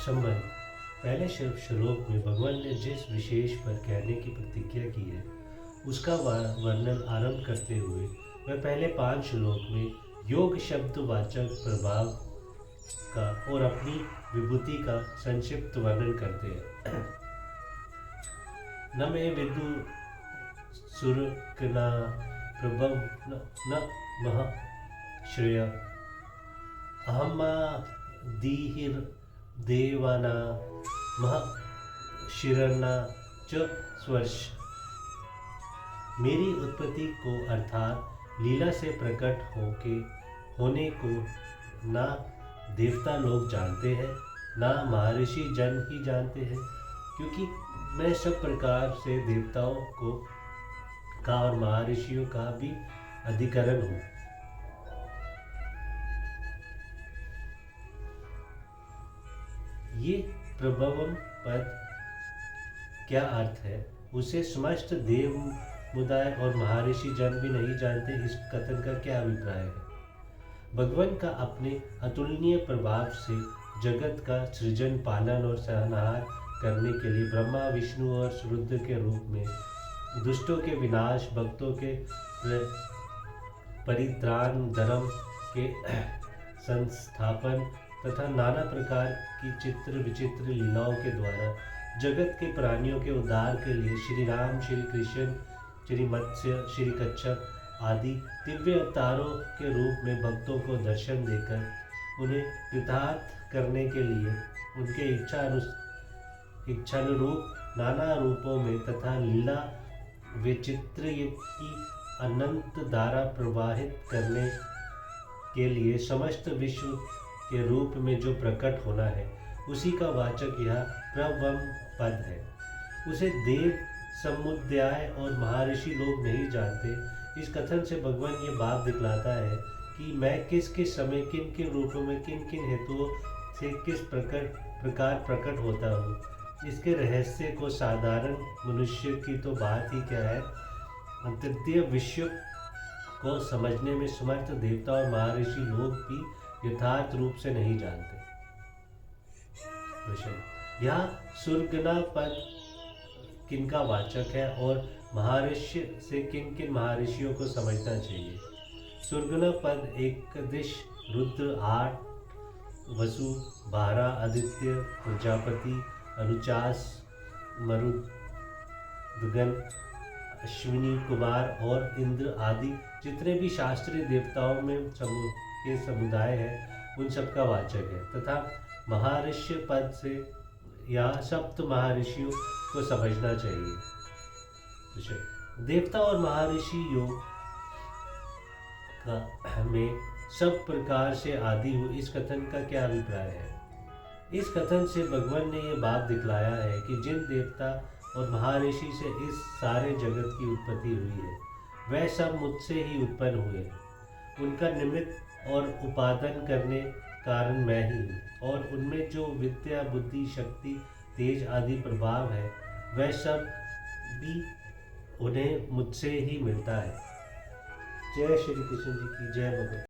संबंध पहले श्लोक में भगवान ने जिस विशेष पर कहने की प्रतिज्ञा की है उसका वर्णन आरंभ करते हुए वह पहले 5 श्लोक में योग शब्द वाचक प्रभाव का और अपनी विभूति का संक्षिप्त वर्णन करते हैं। न मे विदु सुरकना प्रभव न मह श्रेय अहमा दीहिर देवाना मह शिरना च स्वर्श। मेरी उत्पत्ति को अर्थात लीला से प्रकट होने को ना देवता लोग जानते हैं ना महर्षि जन ही जानते हैं, क्योंकि मैं सब प्रकार से देवताओं का और महर्षियों का भी अधिकरण हूँ। ये प्रभवम पद क्या अर्थ है उसे समस्त देव मुदाय और महर्षि जन भी नहीं जानते, इस कथन का क्या अभिप्राय है। भगवान का अपने अतुलनीय प्रभाव से जगत का सृजन पालन और संहार करने के लिए ब्रह्मा विष्णु और रुद्र के रूप में दुष्टों के विनाश भक्तों के परित्राण धर्म के संस्थापन तथा नाना प्रकार की चित्र विचित्र लीलाओं के द्वारा जगत के प्राणियों के उद्धार के लिए श्री राम श्री कृष्ण श्री मत्स्य श्री कच्छप आदि दिव्य अवतारों के रूप में भक्तों को दर्शन देकर उन्हें कृतार्थ करने के लिए उनके इच्छानुरूप नाना रूपों में तथा लीला विचित्र की अनंत धारा प्रवाहित करने के लिए समस्त विश्व के रूप में जो प्रकट होना है उसी का वाचक यह प्रवम पद है। उसे देव समुदाय और महर्षि लोग नहीं जानते। इस कथन से भगवान ये बात दिखलाता है कि मैं किस किस समय किन किन रूपों में किन किन हेतुओं से किस प्रकार प्रकट होता हूँ। इसके रहस्य को साधारण मनुष्य की तो बात ही क्या है, अंतर्तीय विश्व को समझने में समर्थ देवता और महर्षि लोग भी यथार्थ रूप से नहीं जानते। यह सुरगना पद किनका वाचक है और महर्षि से किन किन महर्षियों को समझना चाहिए। सुरगना पद 21 रुद्र 8 वसु 12 आदित्य प्रजापति अनुचास मरुदगन अश्विनी कुमार और इंद्र आदि जितने भी शास्त्रीय देवताओं में के समुदाय है उन सब का वाचक है, तथा महर्षि पद से या सप्त महर्षियों को समझना चाहिए। देवता और महर्षि योग का में सब प्रकार से आदि हो, इस कथन का क्या अभिप्राय है। इस कथन से भगवान ने यह बात दिखलाया है कि जिन देवता और महर्षि से इस सारे जगत की उत्पत्ति हुई है वह सब मुझसे ही उत्पन्न हुए। उनका निमित्त और उपादान करने कारण मैं ही हूँ, और उनमें जो विद्या बुद्धि शक्ति तेज आदि प्रभाव है वह सब भी उन्हें मुझसे ही मिलता है। जय श्री कृष्ण जी की जय। भगवान।